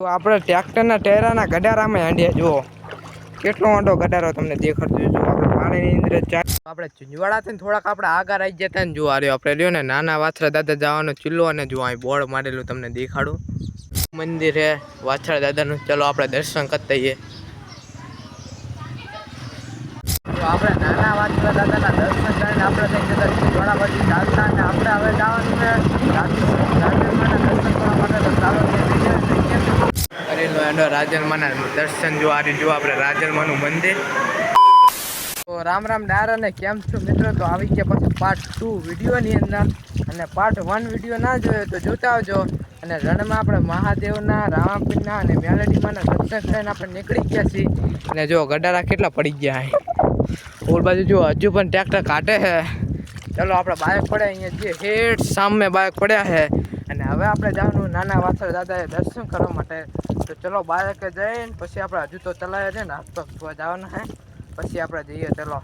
તો આપણે ટ્રેક્ટરના ટેરાના ગડારામાં હાંડ્યા જુઓ કેટલો મોટો ગડારો તમને દેખાડતો જો આપણે પાણીની અંદર આપણે ઝીંઝવાડાથી થોડાક આપણે આગળ આવી જતા ને જોવા રહ્યો આપણે રહ્યો ને નાના વાછરા દાદા જવાનો ચૂલ્લો અને જો અહીં બોર્ડ મારેલું તમને દેખાડું મંદિર હે વાછરા દાદાનું. ચલો આપણે દર્શન કરતા જઈએ. તો આપણે નાના વાછરા દાદાના દર્શન કરીને આપણે થઈ જતા ઝીંઝવાડા પછી ચાલતા અને આપણે હવે જવાનું છે રાજેન્દ્રના દર્શન કરવા માટે. તો ચાલો રાજલમાના દર્શન જો આ જો આપણે રાજલમાનું મંદિર. તો રામ રામ ડાર અને કેમ છો મિત્રો? તો આવી ગયા પછી પાર્ટ 2 વિડીયોની અંદર, અને પાર્ટ 1 વિડીયો ના જોયો તો જોતા આવજો. અને રણમાં આપણે મહાદેવના, રામાપીરના અને મેલડીમાંના દર્શન કરીને આપણે નીકળી ગયા છીએ. અને જો ગડારા કેટલા પડી ગયા ઓલ બાજુ જો હજુ પણ ટ્રેક્ટર કાઢે છે. ચલો આપણે બાઇક પડ્યા અહીંયા જે હેઠ સામે બાઇક પડ્યા છે. અને હવે આપણે જવાનું નાના વાછરા દાદાએ દર્શન કરવા માટે. તો ચલો બાઇકે જઈને પછી આપણે હજુ તો ચલાવીએ છે ને હાથ પગ જવાના છે પછી આપણે જઈએ. ચલો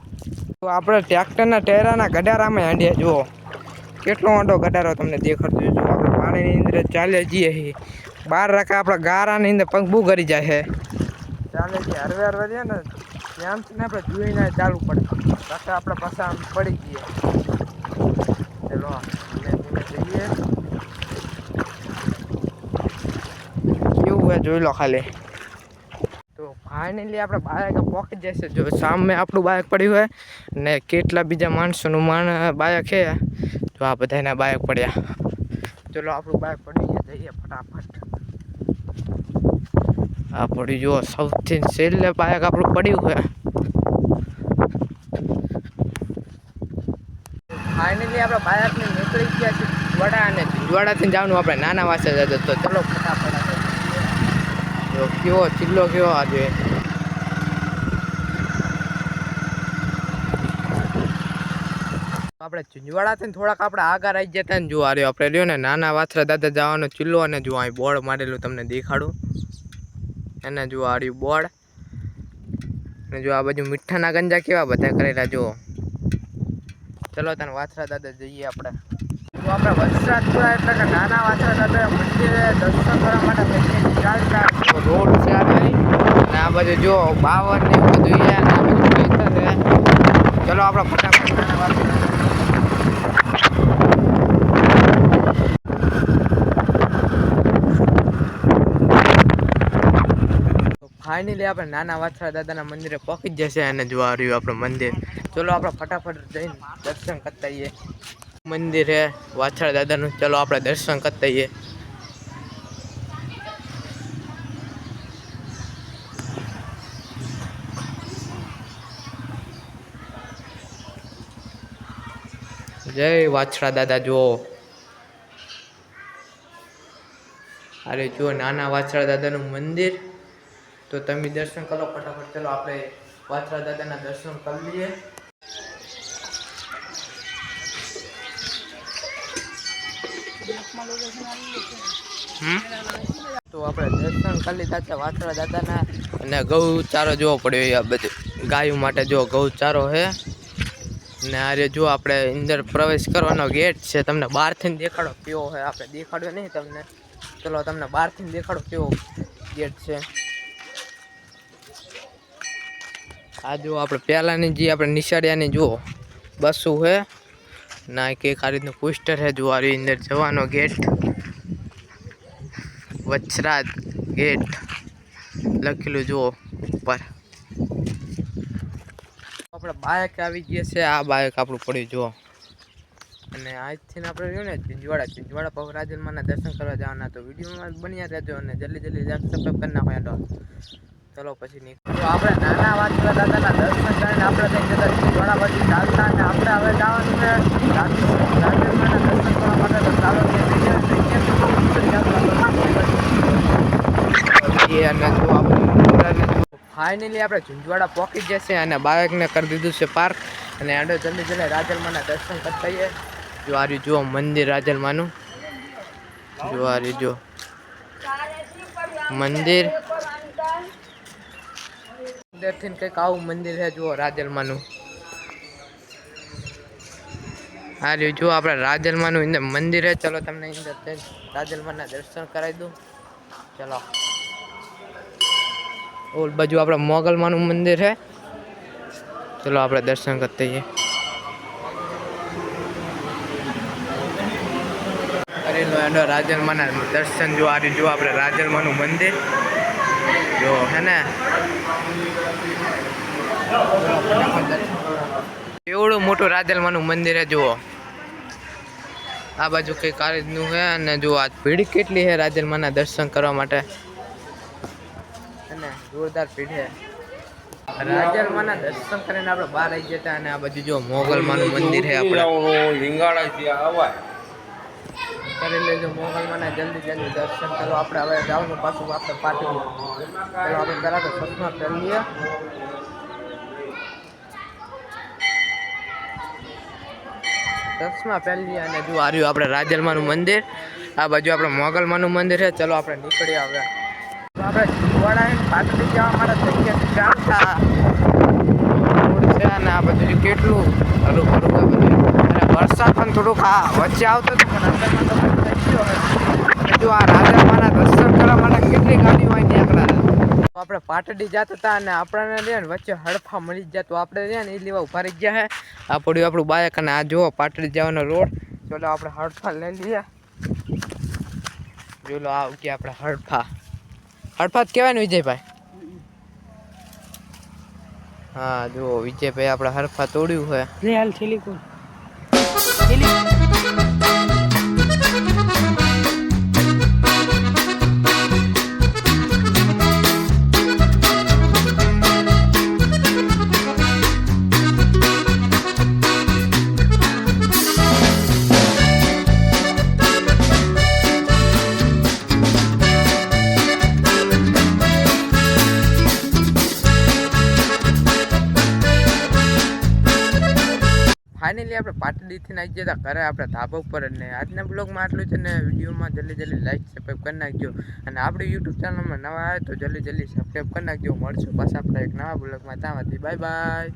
તો આપણે ટ્રેક્ટરના ટેરાના ગડારામાં હાંડ્યા જુઓ કેટલો મોટો ગડારો તમને દેખાડતો જો આપણે પાણીની અંદર ચાલે જઈએ છીએ. બહાર રાખે આપણા ગારાની અંદર પગ બહુ કરી જાય છે. ચાલે જઈએ હરવે હરવે જઈએ ને ત્યાંથી ને આપણે જોઈને ચાલુ પડે પાછા આપણે પાછા આમ પડી જઈએ. ચલો ધીમે ધીમે જઈએ. કેવું હે જોઈ લો ખાલી. તો ફાઇનલી આપણે બાઇક પહોંચી જશે. જો સામે આપણું બાઇક પડ્યું હોય ને કેટલા બીજા માણસોનું બાઇક છે. તો આ બધાના બાઇક પડ્યા. ચલો આપણું બાઇક પડી જઈએ ફટાફટ. આ પડ્યું જો સૌથી છેલ્લે બાઇક આપણું પડ્યું હોય. ફાઇનલી આપણે બાઇકને નીકળી ગયા છીએ વડા અને ઝીંઝવાડાથી જવાનું આપણે નાના વાછરા દાદા. તો ચલો ફટાફટ કેવો ચિલ્લો કેવો આજે. આપણે ઝીંઝવાડાથી થોડાક આપણે આગળ આવી જતા ને જોવા રહ્યો આપણે રહ્યો ને નાના વાછરા દાદા જવાનો ચિલ્લો અને જો અહીં બોર્ડ મારેલું તમને દેખાડું. એને જો આ રહ્યું બોર્ડ. અને જો આ બાજુ મીઠાના ગંજા કેવા બધા કરેલા જુઓ. ચલો તને વાછરા દાદા જઈએ આપણે. તો આપણે વસ્ત્રાપુરા એટલે કે નાના વાછરા દાદા મંદિરે દર્શન કરવા માટે ચાલતા રોડ છે અને આ બાજુ જો 52 ને બધું છે અને આ બધું છે. ચલો આપણે ફટાફટ નાના વાછરા ફાઇનલી આપણે નાના વાછરા દાદાના મંદિરે પહોંચી જશે. અને જોવા રહ્યું આપણું મંદિર. ચલો આપણે ફટાફટ જઈને દર્શન કરતા જઈએ. મંદિર હે વાછરા દાદાનું. ચલો આપણે દર્શન કરતા જઈએ. જય વાછરા દાદા. જુઓ અરે જુઓ નાના વાછરા દાદાનું મંદિર. તો તમે દર્શન કરો ફટાફટ. ચલો આપણે વાછરા દાદાના દર્શન કરી લઈએ. તો આપણે દર્શન કરી લીધા છે વાછરા દાદાના. અને ગૌચારો જોવો પડ્યો આ બધું ગાયો માટે. જો ગૌચારો છે ને આ જો આપણે અંદર પ્રવેશ કરવાનો ગેટ છે. તમને બહારથી દેખાડો કેવો છે. આપણે દેખાડ્યો નહીં તમને. ચલો તમને બહારથી દેખાડો કેવો ગેટ છે. આ જો આપણે પહેલાંની જે આપણે નિશાળિયાની જુઓ બસો છે ના કે આ રીતનું પોસ્ટર છે. જો આ અંદર જવાનો ગેટ વછરાજ ગેટ લખેલું જુઓ ઉપર. આપણે બાઇક આવી ગયા છે. આ બાઇક આપણું પડ્યું જુઓ. અને આજથી આપણે રહ્યું ને ઝીંઝવાડા પગ રાજલમાના દર્શન કરવા જવાના. તો વિડીયોમાં બન્યા રહેજો અને જલ્દી સબસ્ક્રાઈબ કરી નાખો યાર. ચલો પછી નીકળો. તો આપણે નાના વાછરા દાદાના દર્શન કરીને આપણે થઈ જતા ઝીંઝવાડા પછી ચાલતા અને આપણે હવે જવાનું છે રાજલમાના દર્શન કરવા માટે. તો ચાલો ફાઇનલી આપણે ઝીંઝવાડા પહોંચી જશે. અને બાઇકને કરી દીધું છે પાર્ક. અને આડો જલ્દી રાજલમાના દર્શન કરતા જઈએ. જો આ રહ્યું જુઓ મંદિર રાજલમાનું. જો આ રહ્યું જો મંદિર. અંદરથી કંઈક આવું મંદિર છે જુઓ રાજલમાનું. આ રહ્યું જો આપણે રાજલમાનું અંદર મંદિર છે. ચલો તમને અંદર રાજલમાના દર્શન કરાવી દઉં. ચલો ઓલ બાજુ આપણે મોગલમાનું મંદિર છે. ચલો આપણે દર્શન કરते हैं. અરે રાજલમાના દર્શન જો આ જો આપણે રાજલમાનું મંદિર જો હે ને એવડું મોટું રાજલમાનું મંદિર છે. જુઓ આ બાજુ કઈ કાળજનું છે અને જો આ ભીડ કેટલી છે રાજલમાના દર્શન કરવા માટે અને જોરદાર ભીડ છે. રાજલમાના દર્શન કરીને આપણે બહાર આવી જતા અને આ બાજુ જો મોગલમાનું મંદિર છે આપણે કરી લેજો મોગલમાના જલ્દી દર્શન કરો. આપણે હવે જવાનું પાછું આપણે પાટણ. ચાલો આપણે પહેલાં તો ચશ્મા પહેરી લઈએ. ચશ્મા પહેરી લઈએ અને જો આ રહ્યું આપણે રાજલમાનું મંદિર. આ બાજુ આપણે મોગલમાનું મંદિર છે. ચલો આપણે નીકળીએ હવે. આપણે વાળા પાટડી જવા માટે તૈયાર છે અને આ બધું કેટલું હરું ભરું આ બધું. અને વરસાદ પણ થોડુંક વચ્ચે આવતો હતો પણ અંદરમાં તો થઈ ગયો. જો આ રાજલમાના દર્શન કરવા માટે કેટલી ગાડીઓ અહીં નીકળ્યા. આપણે પાટડી જતા હતા અને આપણને રે ને વચ્ચે હડફા મળી જ જાય તો આપણે રે ને એ લેવા ઉભા રહી ગયા છે. આ પડ્યું આપણું બાઇક અને આ જુઓ પાટડી જવાનો રોડ. ચલો આપણે હડફા લઈ લઈએ. જો લો આ કે આપણે હડફા જ કહેવાય ને વિજયભાઈ. હા જુઓ વિજયભાઈ આપણે હડફા તોડ્યું છે. ફાઇનલી આપણે પાટડીથી આવી જતા ઘરે આપણે ધાબા ઉપર. અને આજના બ્લોગમાં આટલું છે ને. વિડીયોમાં જલ્દી લાઈક સબસ્ક્રાઈબ કરી નાખજો. અને આપણી યુટ્યુબ ચેનલમાં નવા આવે તો જલ્દી સબસ્ક્રાઈબ કરી નાખજો. મળશું પાછા આપણે એક નવા બ્લોગમાં. ત્યાંથી બાય બાય.